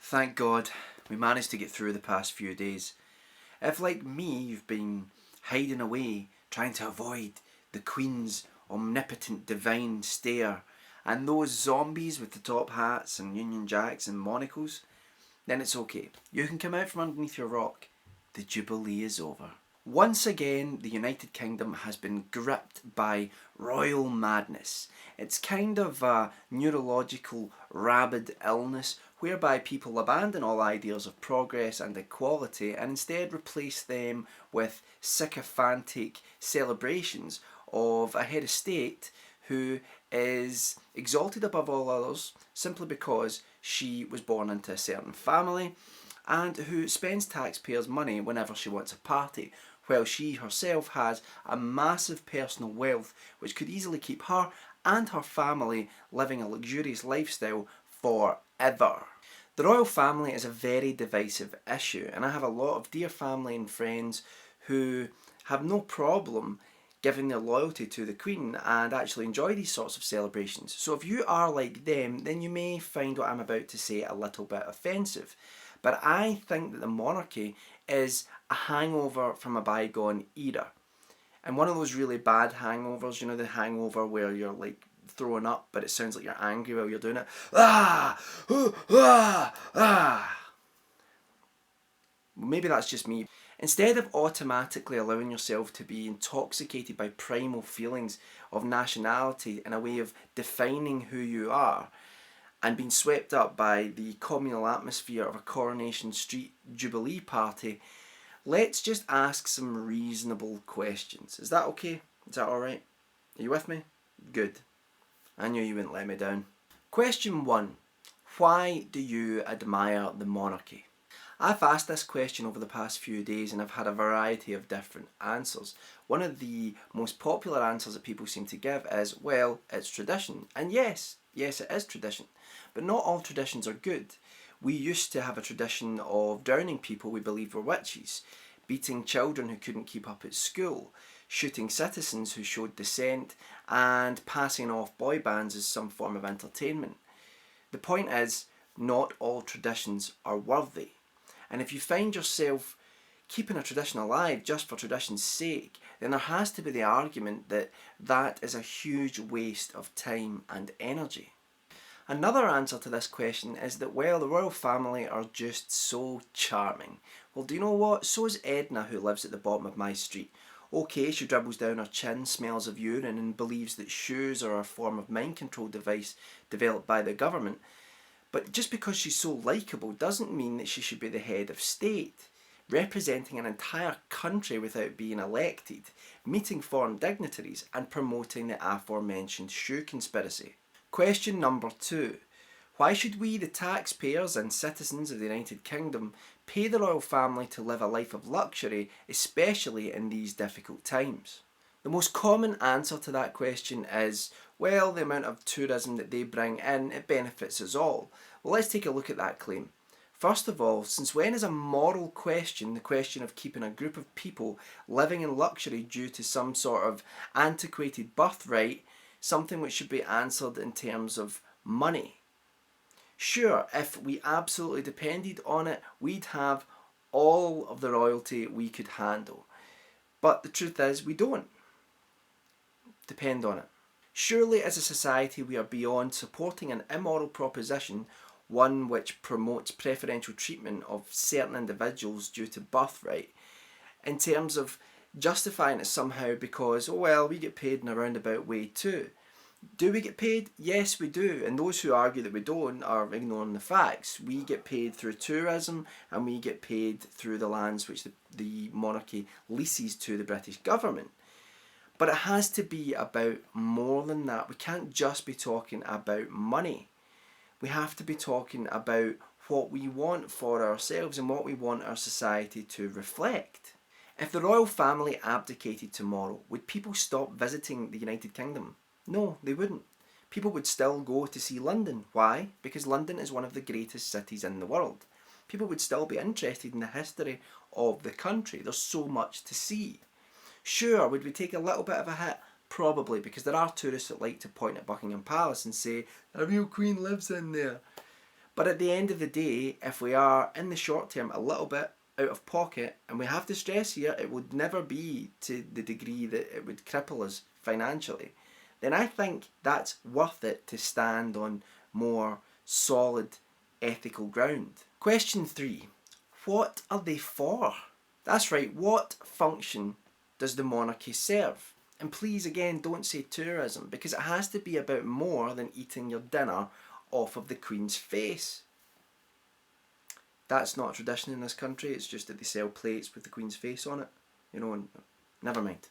Thank God we managed to get through the past few days. If, like me, you've been hiding away, trying to avoid the Queen's omnipotent divine stare and those zombies with the top hats and Union Jacks and monocles, then it's okay. You can come out from underneath your rock. The Jubilee is over. Once again, the United Kingdom has been gripped by royal madness. It's kind of a neurological rabid illness whereby people abandon all ideas of progress and equality and instead replace them with sycophantic celebrations of a head of state who is exalted above all others simply because she was born into a certain family and who spends taxpayers' money whenever she wants a party, while she herself has a massive personal wealth which could easily keep her and her family living a luxurious lifestyle forever. The royal family is a very divisive issue, and I have a lot of dear family and friends who have no problem giving their loyalty to the Queen and actually enjoy these sorts of celebrations. So if you are like them, then you may find what I'm about to say a little bit offensive. But I think that the monarchy is a hangover from a bygone era. And one of those really bad hangovers, you know, the hangover where you're like throwing up but it sounds like you're angry while you're doing it. Maybe that's just me. Instead of automatically allowing yourself to be intoxicated by primal feelings of nationality in a way of defining who you are, and being swept up by the communal atmosphere of a Coronation Street Jubilee party, let's just ask some reasonable questions. Is that okay? Is that alright? Are you with me? Good. I knew you wouldn't let me down. Question 1. Why do you admire the monarchy? I've asked this question over the past few days and I've had a variety of different answers. One of the most popular answers that people seem to give is, well, it's tradition. And yes, it is tradition. But not all traditions are good. We used to have a tradition of drowning people we believed were witches, beating children who couldn't keep up at school, shooting citizens who showed dissent, and passing off boy bands as some form of entertainment. The point is, not all traditions are worthy. And if you find yourself keeping a tradition alive just for tradition's sake, then there has to be the argument that that is a huge waste of time and energy. Another answer to this question is that, well, the royal family are just so charming. Well, do you know what? So is Edna, who lives at the bottom of my street. Okay, she dribbles down her chin, smells of urine and believes that shoes are a form of mind control device developed by the government. But just because she's so likeable doesn't mean that she should be the head of state, representing an entire country without being elected, meeting foreign dignitaries and promoting the aforementioned shoe conspiracy. Question number 2. Why should we, the taxpayers and citizens of the United Kingdom, pay the royal family to live a life of luxury, especially in these difficult times? The most common answer to that question is, well, the amount of tourism that they bring in, it benefits us all. Well, let's take a look at that claim. First of all, since when is a moral question the question of keeping a group of people living in luxury due to some sort of antiquated birthright something which should be answered in terms of money? Sure, if we absolutely depended on it, we'd have all of the royalty we could handle. But the truth is, we don't depend on it. Surely as a society we are beyond supporting an immoral proposition, one which promotes preferential treatment of certain individuals due to birthright, in terms of justifying it somehow because, oh well, we get paid in a roundabout way too. Do we get paid? Yes, we do. And those who argue that we don't are ignoring the facts. We get paid through tourism and we get paid through the lands which the monarchy leases to the British government. But it has to be about more than that. We can't just be talking about money. We have to be talking about what we want for ourselves and what we want our society to reflect. If the royal family abdicated tomorrow, would people stop visiting the United Kingdom? No, they wouldn't. People would still go to see London. Why? Because London is one of the greatest cities in the world. People would still be interested in the history of the country. There's so much to see. Sure, would we take a little bit of a hit? Probably, because there are tourists that like to point at Buckingham Palace and say, a real queen lives in there. But at the end of the day, if we are in the short term a little bit out of pocket and we have to stress here, it would never be to the degree that it would cripple us financially, then I think that's worth it to stand on more solid ethical ground. Question 3. What are they for? That's right, what function does the monarchy serve? And please again, don't say tourism, because it has to be about more than eating your dinner off of the Queen's face. That's not a tradition in this country, it's just that they sell plates with the Queen's face on it. You know, never mind.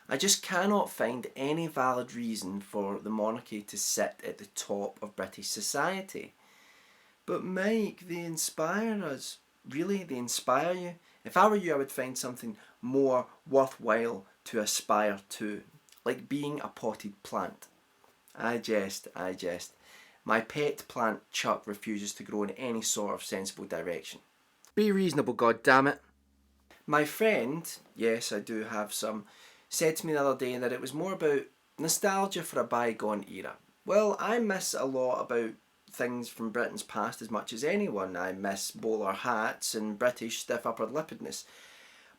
I just cannot find any valid reason for the monarchy to sit at the top of British society. But Mike, they inspire us. Really? They inspire you? If I were you, I would find something more worthwhile to aspire to, like being a potted plant. I jest. My pet plant Chuck refuses to grow in any sort of sensible direction. Be reasonable, goddammit. My friend, yes, I do have some, said to me the other day that it was more about nostalgia for a bygone era. Well, I miss a lot about things from Britain's past as much as anyone. I miss bowler hats and British stiff upper lippedness.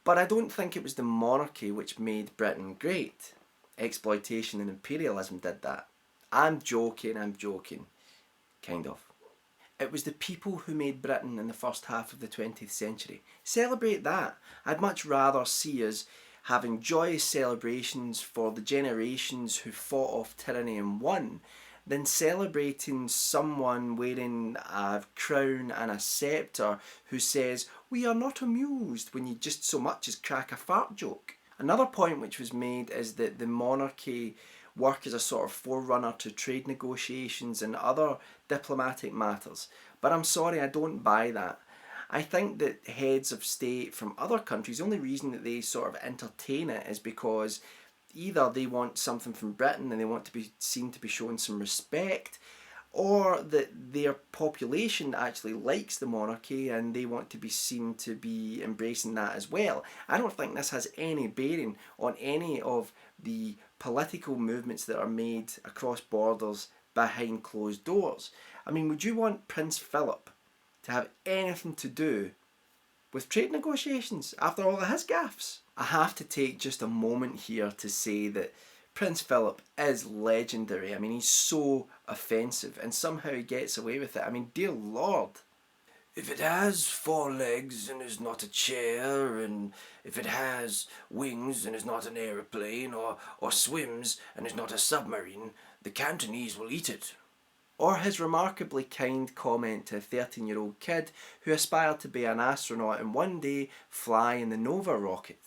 But I don't think it was the monarchy which made Britain great. Exploitation and imperialism did that. I'm joking. Kind of. It was the people who made Britain in the first half of the 20th century. Celebrate that. I'd much rather see us having joyous celebrations for the generations who fought off tyranny and won than celebrating someone wearing a crown and a sceptre who says, "We are not amused," when you just so much as crack a fart joke. Another point which was made is that the monarchy work as a sort of forerunner to trade negotiations and other diplomatic matters. But I'm sorry, I don't buy that. I think that heads of state from other countries, the only reason that they sort of entertain it is because either they want something from Britain and they want to be seen to be showing some respect, or that their population actually likes the monarchy and they want to be seen to be embracing that as well. I don't think this has any bearing on any of the political movements that are made across borders behind closed doors. I mean, would you want Prince Philip to have anything to do with trade negotiations after all of his gaffes? I have to take just a moment here to say that Prince Philip is legendary. I mean, he's so offensive and somehow he gets away with it. I mean, dear Lord. If it has 4 legs and is not a chair, and if it has wings and is not an aeroplane, or swims and is not a submarine, the Cantonese will eat it. Or his remarkably kind comment to a 13-year-old kid who aspired to be an astronaut and one day fly in the Nova rocket.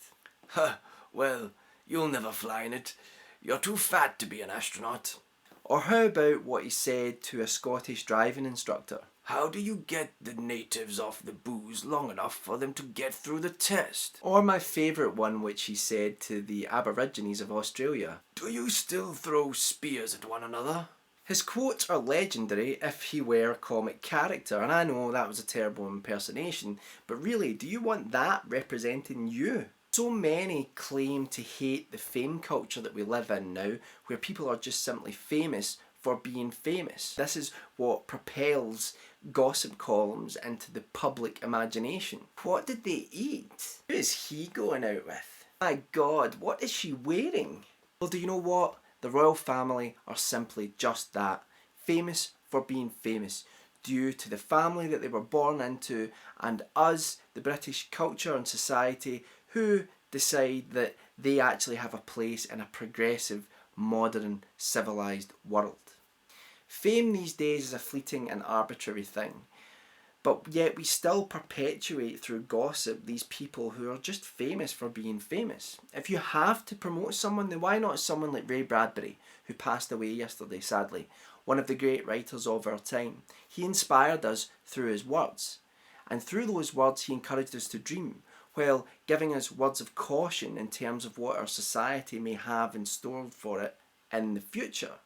"Huh, well, you'll never fly in it. You're too fat to be an astronaut." Or how about what he said to a Scottish driving instructor? "How do you get the natives off the booze long enough for them to get through the test?" Or my favourite one, which he said to the Aborigines of Australia: "Do you still throw spears at one another?" His quotes are legendary if he were a comic character, and I know that was a terrible impersonation, but really, do you want that representing you? So many claim to hate the fame culture that we live in now, where people are just simply famous for being famous. This is what propels gossip columns into the public imagination. What did they eat? Who is he going out with? My God, what is she wearing? Well, do you know what? The royal family are simply just that. Famous for being famous, due to the family that they were born into and us, the British culture and society, who decide that they actually have a place in a progressive, modern, civilised world. Fame these days is a fleeting and arbitrary thing, but yet we still perpetuate through gossip these people who are just famous for being famous. If you have to promote someone, then why not someone like Ray Bradbury, who passed away yesterday, sadly, one of the great writers of our time. He inspired us through his words, and through those words he encouraged us to dream, while giving us words of caution in terms of what our society may have in store for it in the future.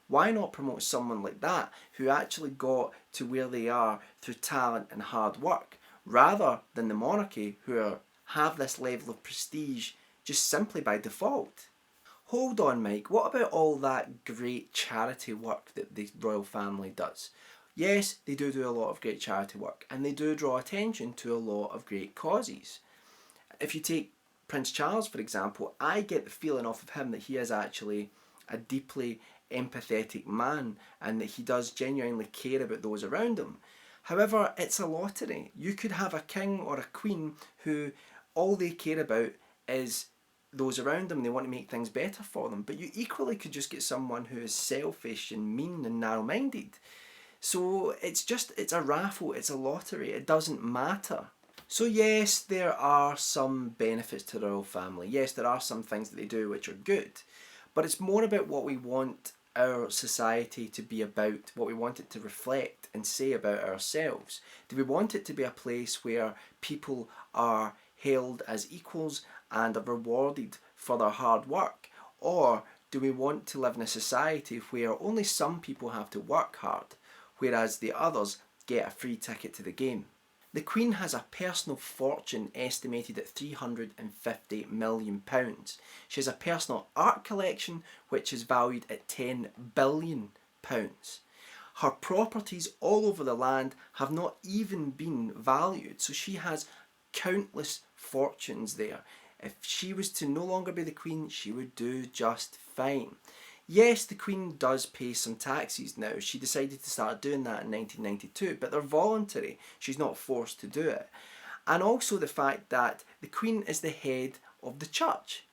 Why not promote someone like that who actually got to where they are through talent and hard work, rather than the monarchy who have this level of prestige just simply by default? Hold on, Mike, what about all that great charity work that the royal family does? Yes, they do a lot of great charity work, and they do draw attention to a lot of great causes. If you take Prince Charles, for example, I get the feeling off of him that he is actually a deeply empathetic man and that he does genuinely care about those around him. However, it's a lottery. You could have a king or a queen who all they care about is those around them. They want to make things better for them. But you equally could just get someone who is selfish and mean and narrow-minded. So it's a raffle, it's a lottery. It doesn't matter. So yes, there are some benefits to the royal family. Yes, there are some things that they do which are good. But it's more about what we want our society to be about, what we want it to reflect and say about ourselves. Do we want it to be a place where people are held as equals and are rewarded for their hard work? Or do we want to live in a society where only some people have to work hard, whereas the others get a free ticket to the game? The Queen has a personal fortune estimated at £350 million. She has a personal art collection which is valued at £10 billion. Her properties all over the land have not even been valued, so she has countless fortunes there. If she was to no longer be the Queen, she would do just fine. Yes, the Queen does pay some taxes now. She decided to start doing that in 1992, but they're voluntary. She's not forced to do it. And also the fact that the Queen is the head of the church.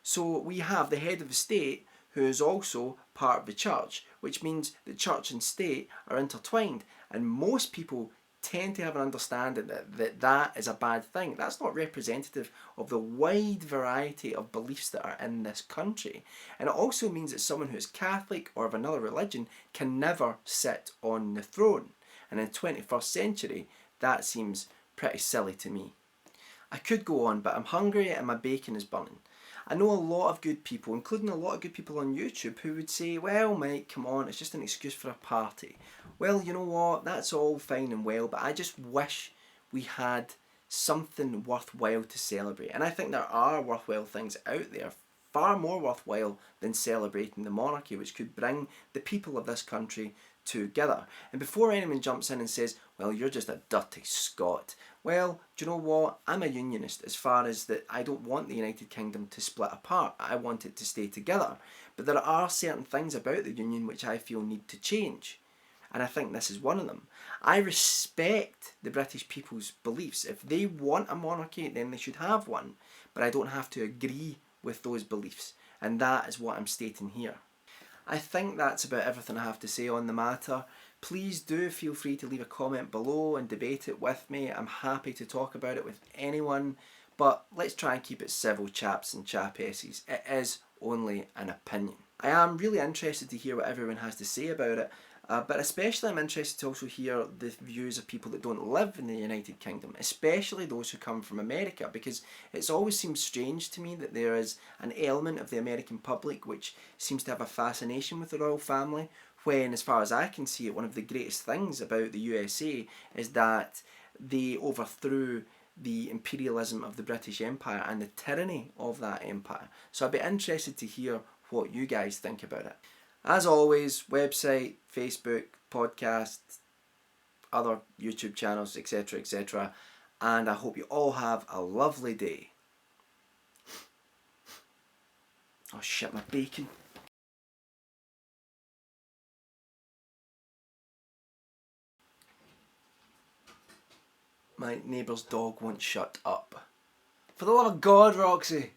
So we have the head of the state who is also part of the church, which means the church and state are intertwined. And most people tend to have an understanding that is a bad thing. That's not representative of the wide variety of beliefs that are in this country. And it also means that someone who is Catholic or of another religion can never sit on the throne. And in the 21st century, that seems pretty silly to me. I could go on, but I'm hungry and my bacon is burning. I know a lot of good people, including a lot of good people on YouTube, who would say, well, Mike, come on, it's just an excuse for a party. Well, you know what, that's all fine and well, but I just wish we had something worthwhile to celebrate. And I think there are worthwhile things out there, far more worthwhile than celebrating the monarchy, which could bring the people of this country together. And before anyone jumps in and says, well, you're just a dirty Scot, well, do you know what? I'm a unionist as far as that I don't want the United Kingdom to split apart. I want it to stay together. But there are certain things about the union which I feel need to change. And I think this is one of them. I respect the British people's beliefs. If they want a monarchy, then they should have one. But I don't have to agree with those beliefs. And that is what I'm stating here. I think that's about everything I have to say on the matter. Please do feel free to leave a comment below and debate it with me. I'm happy to talk about it with anyone, but let's try and keep it civil, chaps and chapesses. It is only an opinion. I am really interested to hear what everyone has to say about it, but especially I'm interested to also hear the views of people that don't live in the United Kingdom, especially those who come from America, because it's always seemed strange to me that there is an element of the American public which seems to have a fascination with the royal family, when, as far as I can see it, one of the greatest things about the USA is that they overthrew the imperialism of the British Empire and the tyranny of that empire. So I'd be interested to hear what you guys think about it. As always, website, Facebook, podcast, other YouTube channels, etc., etc. And I hope you all have a lovely day. Oh shit, my bacon. My neighbour's dog won't shut up. For the love of God, Roxy!